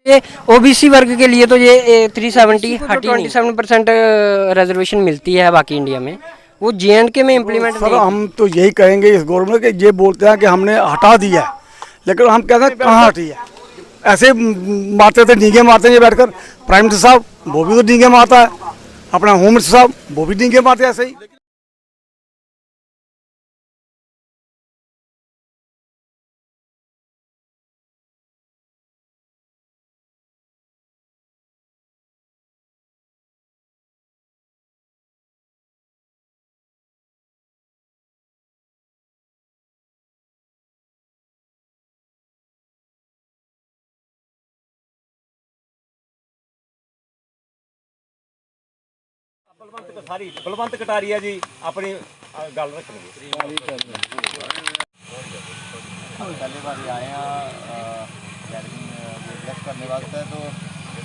ये ओबीसी वर्ग के लिए तो ये 370 हटी 27% रिजर्वेशन मिलती है बाकी इंडिया में, वो जे.एंड.के में इम्प्लीमेंट सर नहीं हम तो यही कहेंगे इस गवर्नमेंट के, ये बोलते हैं कि हमने हटा दिया है, लेकिन हम कहते हैं कहाँ हटी है। ऐसे मारते थे, डींगे मारते हैं ये बैठकर। प्राइम मिनिस्टर साहब वो भी तो डींगे मारता है, अपना होम मिनिस्टर साहब वो भी डींगे मारते हैं ऐसे ही। बलवंत कटारिया जी अपनी गल रखनी। पहली बार आए हैं गैदरिंग करने वास्ते, तो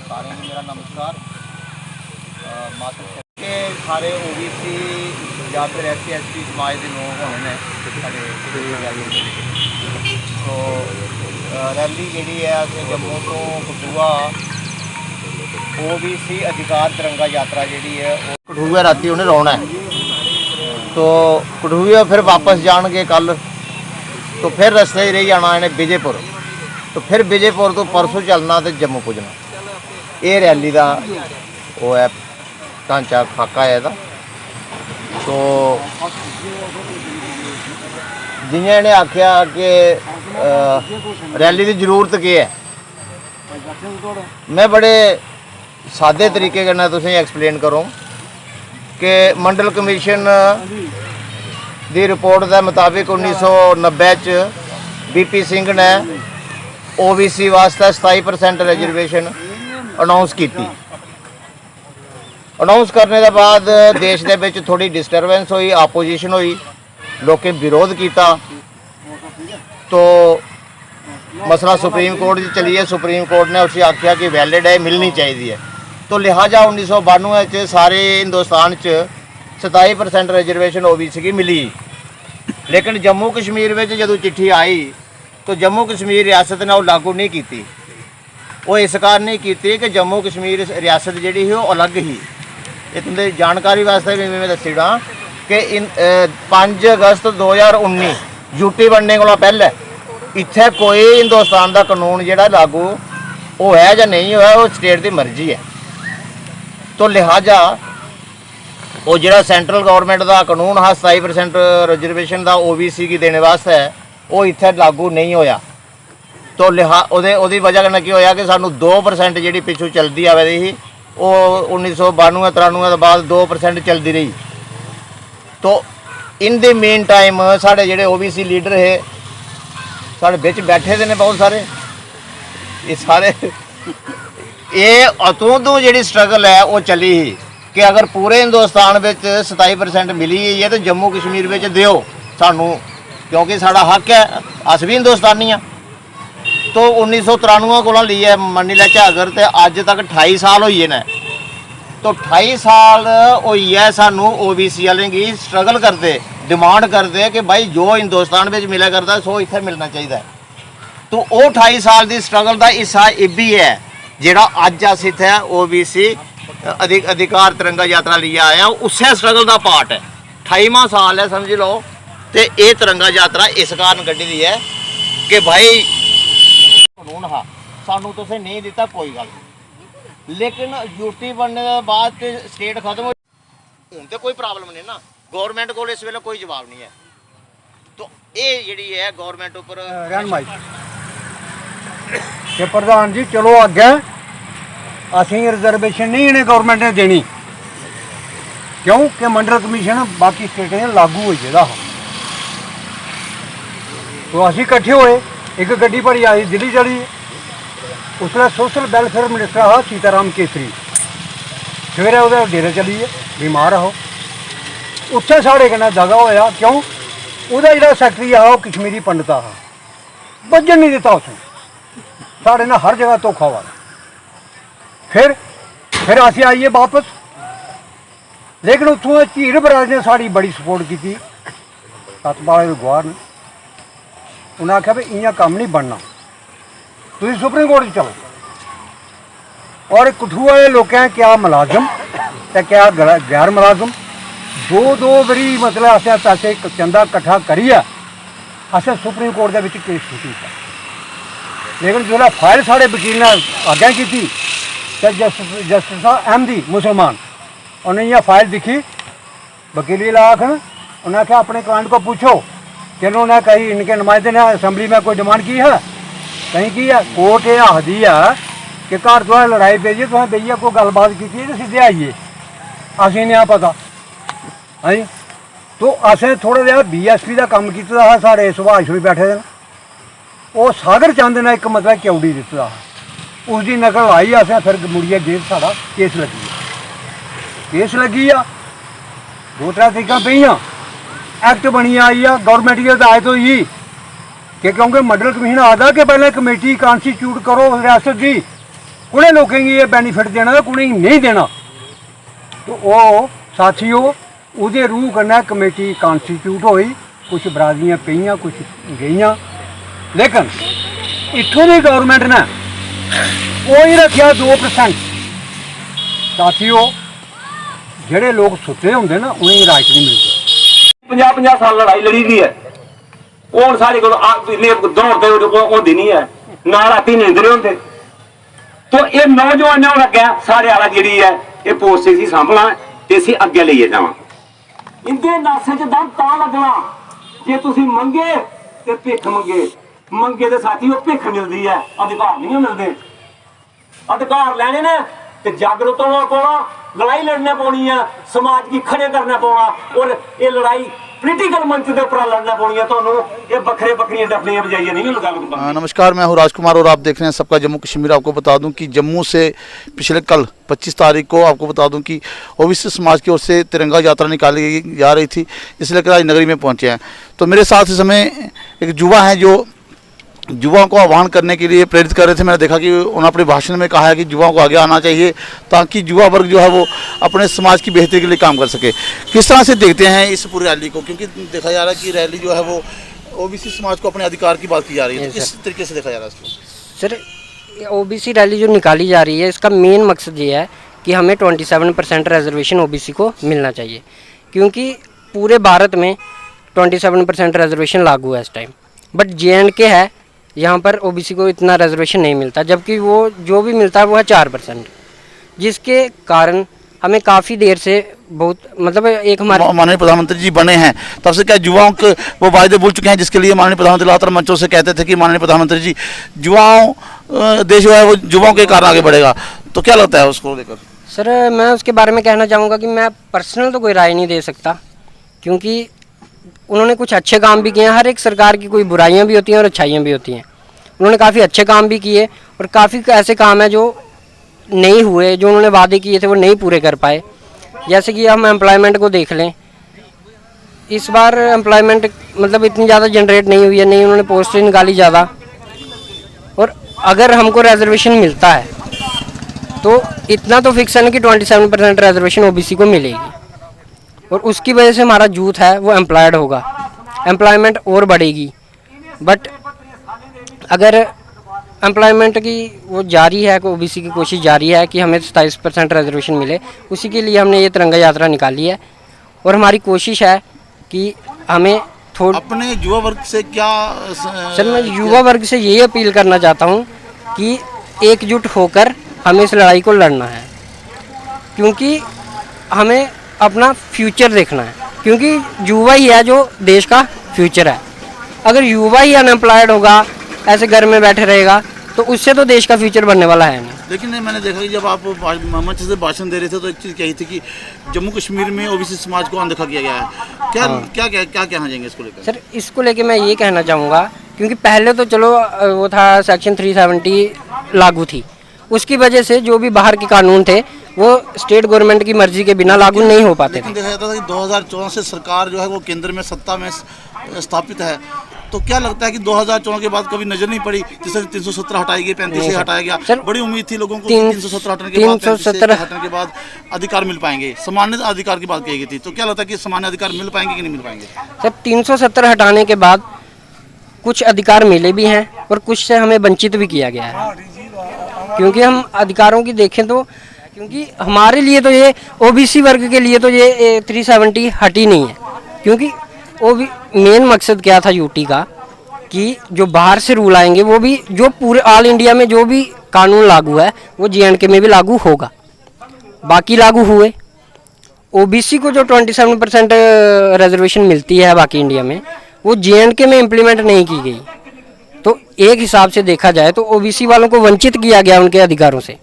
सारे मेरा नमस्कार। मात्र के सारे OBC या फिर SC समाज के लोग होने तो रैली जी है असें जम्मू तो कठुआ OBC अधिकार तिरंगा यात्रा जी है कठुआ राती उन्हें रोना है, तो कठुआ फिर वापस जाएंगे कल, तो फिर रस्ते ही रह जाना इन्हें विजयपुर, तो फिर विजयपुर तो परसों चलना तो जम्मू पुजना। ये रैली का वो है ढांचा फाका है ਇਹਦਾ। तो जियां इन्हें आख्या कि रैली की जरूरत क्या है, मैं बड़े सादे तरीके कन्नै तुसें एक्सप्लेन करूँ कि मंडल कमीशन की रिपोर्ट के मुताबिक 1990 च BP सिंह ने OBC वास्ते 27% रिजर्वेशन अनाउंस की। अनाउंस करने के बाद देश के विच थोड़ी डिस्टर्बेंस हुई, आपोजिशन हुई, लोगों विरोध किया, तो मसला सुप्रीम कोर्ट चली है। सुप्रीम कोर्ट ने उसे आख्या कि वैलिड है, मिलनी चाहिए है, तो लिहाजा 1992 सारे हिंदुस्तान 27% रिजर्वेशन OBC की मिली। लेकिन जम्मू कश्मीर में जो चिट्ठी आई तो जम्मू कश्मीर रियासत ने लागू नहीं की। वो इस कारण नहीं की कि जम्मू कश्मीर रियासत जी वो अलग ही। ये तुंदे जानकारी वास्ते भी मैं दसी दा कि 5 अगस्त 2019 यूटी बनने को पहले इत्थे कोई हिंदुस्तान का कानून जोड़ा लागू वो है या नहीं होया, वो स्टेट की मर्जी है। तो लिहाजा वो जो सेंट्रल गवर्नमेंट का कानून है 27% रिजर्वेशन का OBC की देने वास्ते, वो इत्थे लागू नहीं होया। तो उहदी वजह कन्नै की होया कि सानू 2% जी पिछू चलती आवे दी, वो 1992-93 के बाद 2% चलती रही। तो इन दी मेन टाइम साढ़े जेडे OBC लीडर है साढ़े बिच बैठे दे ने बहुत सारे, ये सारे ये अतों तो जी स्ट्रगल है वो चली ही कि अगर पूरे हिंदुस्तान में 27% मिली ही है तो जम्मू कश्मीर में दिओ सानू, क्योंकि साड़ा हक है, अस भी हिंदुस्तानी हाँ। तो 1993 को लीए मनी लैचा अगर तो अज तक 28 साल होइए ने, तो 28 साल होई है सानू OBC वाले की स्ट्रगल करते, डिमांड करते कि भाई जो हिंदुस्तान में मिला करता सो इत्थे मिलना चाहिए। तो वो 28 साल की स्ट्रगल का हिस्सा ये भी है जोड़ा अज अस इत्थे OBC अधिकार तिरंगा यात्रा लिए आए हैं, उस स्ट्रगल का पार्ट है। 28वां साल है समझ लो। तो ये तिरंगा यात्रा इस कारण कड्ढी दी है कि भाई कानून हाँ सानू तुसें नहीं दिता कोई गल, लेकिन यूटी बनने के बाद स्टेट खत्म हो तो कोई प्रॉब्लम नहीं ना, गवर्नमेंट को इस वेले कोई जवाब नहीं है। तो ये जी है गवर्नमेंट उपर कि प्रधान जी चलो अगे असी रिजर्वेशन नहीं इन्हें गवर्नमेंट ने देनी, क्योंकि मंडल कमीशन बाकी स्टेटें लागू हो जाएगा। तो असी इकट्ठे होए, एक गड्डी भरी आई दिल्ली चली, उसलै सोशल वैलफेयर मिनिस्टर हा सीताराम केसरी, सवेरे वो डेरे चलीए बीमार हो, उत्थे साढ़े कन्नै दगा होया। क्यों वह जो सैकटरी हा वह कश्मीरी पंडित हा, बजन नहीं दिता उसने, साढ़े ना हर जगह धोखा हुआ। फिर असी आइए वापस, लेकिन उत्थों झीर बराज ने साड़ी बड़ी सपोर्ट की, सतपाल गवाह ने, उन्हें आख्या भी इं कम नहीं बनना, तुम सुप्रीम कोर्ट चलो। और कठुआ वाले लोग हैं क्या मुलाजम ते क्या गैर मुलाजम दो बरी मतलब असें पैसे चंदा कट्ठा करिए असें सुप्रीम कोर्ट के विच केस छुटी लेकिन जो फाइल साढ़े वकील ने आग्ञा की थी तो जस्टिस अहमदी मुसलमान उन्हें यह फाइल दिखी वकीली लाख उन्हें आख्या अपने क्लाइंट को पूछो कि उन्होंने कहीं इनके नुमाइंदे ने असम्बली में कोई डिमांड की है कहीं की है कोर्ट ये आखदी है कि घर तो लड़ाई पे जी तुसें बेइयै कोई गलबात की तो सीधे आइए असें नहीं पता हाँ तो असें थोड़ा जहा BSP का कम किया साढ़े सुभाष भी बैठे दे वो सागर चंद ने एक मतलब क्यौड़ी दिता उसकी नकल आई असें फिर मुड़िए गेट साढ़ा केस लगी आ 2-3 तरीक पेइयां एक्ट बनी आई आ गौरमेंट की हिदायत हुई कि क्योंकि मॉडल कमीशन आखदा कि पहले कमेटी कॉन्स्टिट्यूट करो रियासत की कुछ लोगों की ये बेनीफिट देना कुछ नहीं देना तो वो साथियों उहदे रूह कन्नै कमेटी कॉन्स्टिट्यूट हुई कुछ बरादरियां पेइयां कुछ गईयां लेकिन इत्थों की गौरमेंट ने कोई रखा 2% साथियों ਜਿਹੜੇ लोग सुते होंगे ना उन्हें राइट नहीं मिलती 50 साल लड़ाई लड़ी दी है हूँ साढ़े को दौड़ होती नहीं है ना राती नींदरे होंगे तो ये नौजवान ने अगे सारे आला जी है ये पोस्ट असी सांभना तो असी अगे लेइए जावा इंदे नासे च दम तां लगना जे तुसी मंगे ते भिख मंगे तो साथी वो भिख मिलती है अधिकार नहीं मिलते अधिकार लैने ने ते जागरूक होना पौना लड़ाई लड़ना पौनी है समाज की खड़े करना पौना और ये लड़ाई पॉलिटिकल मंच के ऊपर लड़ना पौनी है तो ये बखरे बखरियां डफलियां बजाइए नहीं लगा। नमस्कार, मैं हूं राजकुमार और आप देख रहे हैं सबका जम्मू कश्मीर। आपको बता दूं कि जम्मू से पिछले कल 25 तारीख को आपको बता दूं कि ओबीसी समाज की ओर से तिरंगा यात्रा निकाली जा रही थी, इसलिए लेकर आज नगरी में पहुंचे हैं। तो मेरे साथ इस समय एक युवा हैं जो युवाओं को आह्वान करने के लिए प्रेरित कर रहे थे। मैंने देखा कि उन्होंने अपने भाषण में कहा है कि युवाओं को आगे आना चाहिए ताकि युवा वर्ग जो है वो अपने समाज की बेहतरी के लिए काम कर सके। किस तरह से देखते हैं इस पूरी रैली को, क्योंकि देखा जा रहा है कि रैली जो है वो ओबीसी समाज को अपने अधिकार की बात की जा रही है, तो किस तरीके से देखा जा रहा है इसको? सर ओबीसी रैली जो निकाली जा रही है इसका मेन मकसद ये है कि हमें 27% रिजर्वेशन ओबीसी को मिलना चाहिए, क्योंकि पूरे भारत में 27% रिजर्वेशन लागू है इस टाइम, बट JNK है यहाँ पर ओबीसी को इतना रिजर्वेशन नहीं मिलता, जबकि वो जो भी मिलता है वो है 4%, जिसके कारण हमें काफ़ी देर से बहुत मतलब एक हमारे माननीय प्रधानमंत्री जी बने हैं तब से क्या युवाओं के वो वायदे भूल चुके हैं जिसके लिए माननीय प्रधानमंत्री लगातार मंचों से कहते थे कि माननीय प्रधानमंत्री जी युवाओं देश जो है वो युवाओं के कारण आगे बढ़ेगा, तो क्या लगता है उसको लेकर? सर मैं उसके बारे में कहना चाहूँगा कि मैं पर्सनल तो कोई राय नहीं दे सकता, क्योंकि उन्होंने कुछ अच्छे काम भी किए हैं। हर एक सरकार की कोई बुराइयां भी होती हैं और अच्छाइयां भी होती हैं। उन्होंने काफ़ी अच्छे काम भी किए और काफ़ी ऐसे काम हैं जो नहीं हुए, जो उन्होंने वादे किए थे वो नहीं पूरे कर पाए। जैसे कि हम एम्प्लॉयमेंट को देख लें, इस बार एम्प्लॉयमेंट मतलब इतनी ज़्यादा जनरेट नहीं हुई है, नहीं उन्होंने पोस्टें निकाली ज़्यादा, और अगर हमको रिजर्वेशन मिलता है तो इतना तो फिक्स है ना कि 27% रिजर्वेशन ओबीसी को मिलेगी, और उसकी वजह से हमारा यूथ है वो एम्प्लॉयड होगा, एम्प्लॉयमेंट और बढ़ेगी। बट अगर एम्प्लॉयमेंट की वो जारी है, ओबीसी की कोशिश जारी है कि हमें 27% रिजर्वेशन मिले, उसी के लिए हमने ये तिरंगा यात्रा निकाली है, और हमारी कोशिश है कि हमें अपने युवा वर्ग से क्या सर मैं युवा वर्ग से यही अपील करना चाहता हूँ कि एकजुट होकर हमें इस लड़ाई को लड़ना है, क्योंकि हमें अपना फ्यूचर देखना है, क्योंकि युवा ही है जो देश का फ्यूचर है। अगर युवा ही अनएम्प्लॉयड होगा, ऐसे घर में बैठे रहेगा, तो उससे तो देश का फ्यूचर बनने वाला है नहीं। लेकिन मैंने देखा कि जब आप मंच से भाषण दे रहे थे तो एक चीज़ कही थी कि जम्मू कश्मीर में ओबीसी समाज को अनदेखा किया गया है। क्या कहना चाहेंगे इसको लेकर? सर इसको लेकर मैं ये कहना चाहूँगा, क्योंकि पहले तो चलो वो था सेक्शन 370 लागू थी, उसकी वजह से जो भी बाहर के कानून थे वो स्टेट गवर्नमेंट की मर्जी के बिना लागू नहीं हो पाते थे। देखा जाता था कि 2014 से सरकार जो है वो केंद्र में सत्ता में स्थापित है, तो क्या लगता है कि 2014 के बाद कभी नजर नहीं पड़ी, जैसे 317 हटाई गई, 35 से हटाया गया, बड़ी उम्मीद थी लोगों को 317 हटने के बाद अधिकार मिल पाएंगे, सामान्य अधिकार की बात कही गई थी, तो क्या लगता है कि सामान्य अधिकार मिल पाएंगे कि नहीं मिल पाएंगे? सर 370 हटाने के बाद कुछ अधिकार मिले भी हैं और कुछ से हमें वंचित भी किया गया है। क्योंकि हम अधिकारों की देखें तो, क्योंकि हमारे लिए तो ये ओबीसी वर्ग के लिए तो ये 370 हटी नहीं है, क्योंकि वो भी मेन मकसद क्या था यूटी का कि जो बाहर से रूल आएंगे वो भी जो पूरे ऑल इंडिया में जो भी कानून लागू है वो जे&के में भी लागू होगा। बाकी लागू हुए, ओबीसी को जो 27% रिजर्वेशन मिलती है बाकी इंडिया में, वो जे&के में इम्प्लीमेंट नहीं की गई। तो एक हिसाब से देखा जाए तो ओबीसी वालों को वंचित किया गया उनके अधिकारों से।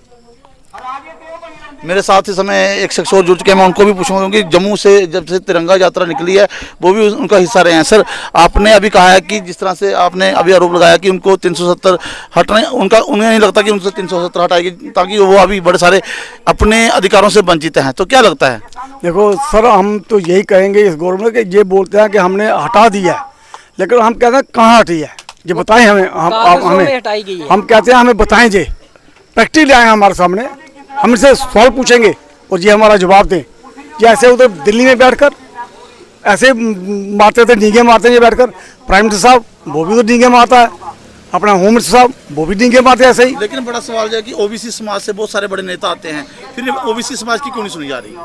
मेरे साथ इस समय एक शख्स और जुड़ चुके हैं, मैं उनको भी पूछूंगा क्योंकि जम्मू से जब से तिरंगा यात्रा निकली है वो भी उनका हिस्सा रहे हैं। सर, आपने अभी कहा है कि जिस तरह से आपने अभी आरोप लगाया कि उनको 370 हटने, उन्हें नहीं लगता कि उनसे 370 हटाएगी ताकि वो अभी बड़े सारे अपने अधिकारों से वंचित हैं, तो क्या लगता है? देखो सर, हम तो यही कहेंगे इस गवर्नमेंट के, ये बोलते हैं कि हमने हटा दिया है, लेकिन हम कहते हैं कहाँ हटी है, ये बताएं हमें। में हटाई गई है। हम कहते हैं हमें बताएं, जे प्रैक्टिकली आए हमारे सामने, हम इनसे सवाल पूछेंगे और ये हमारा जवाब दें। ये ऐसे उधर दिल्ली में बैठकर ऐसे मारते थे, डींगे मारते हैं ये बैठकर। प्राइम मिनिस्टर साहब वो भी तो डींगे मारता है, अपना होम मिनिस्टर साहब वो भी डींगे मारते हैं ऐसे ही। लेकिन बड़ा सवाल है कि ओबीसी समाज से बहुत सारे बड़े नेता आते हैं, फिर ओबीसी समाज की क्यों नहीं सुनी जा रही?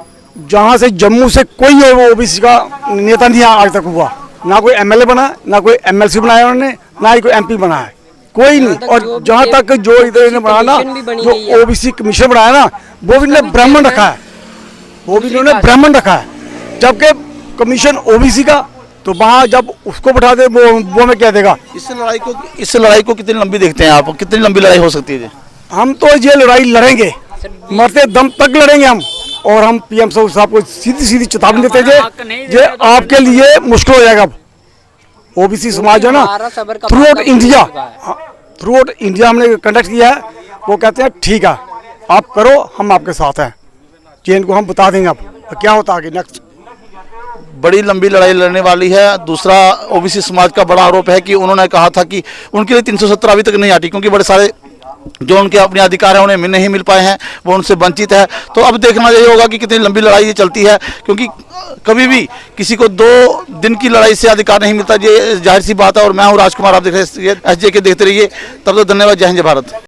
जहाँ से जम्मू से कोई ओबीसी का नेता नहीं आज तक हुआ, ना कोई एमएलए बना, ना कोई एमएलसी बनाया उन्होंने, ना ही कोई एमपी बना है, कोई नहीं। और जहाँ तक जो इधर इन्होंने बनाया ना, जो ओबीसी कमीशन बनाया ना, वो भी इन्होंने ब्राह्मण रखा है, वो भी इन्होंने ब्राह्मण रखा है। जबकि कमीशन ओबीसी का, तो वहाँ जब उसको बैठा दे वो हमें क्या देगा? इस लड़ाई को कितनी लंबी देखते हैं आप? कितनी लंबी लड़ाई हो सकती है? हम तो ये लड़ाई लड़ेंगे, मरते दम तक लड़ेंगे हम। और हम पीएम साहब को सीधी सीधी चेतावनी देते हैं, ये आपके लिए मुश्किल हो जाएगा। ओबीसी समाज है ना, थ्रू आउट इंडिया हमने कंडक्ट किया है, वो कहते हैं ठीक है आप करो, हम आपके साथ हैं, चेन को हम बता देंगे अब क्या होता है आगे नेक्स्ट। बड़ी लंबी लड़ाई लड़ने वाली है। दूसरा, ओबीसी समाज का बड़ा आरोप है कि उन्होंने कहा था कि उनके लिए 370 अभी तक नहीं हटी क्योंकि बड़े सारे जो उनके अपने अधिकार हैं उन्हें नहीं मिल पाए हैं, वो उनसे वंचित है। तो अब देखना ये होगा कि कितनी लंबी लड़ाई ये चलती है, क्योंकि कभी भी किसी को 2 दिन की लड़ाई से अधिकार नहीं मिलता, ये जाहिर सी बात है। और मैं हूँ राजकुमार, आप देख रहे हैं SJK, देखते रहिए। तब तो धन्यवाद, जय हिंद, जय भारत।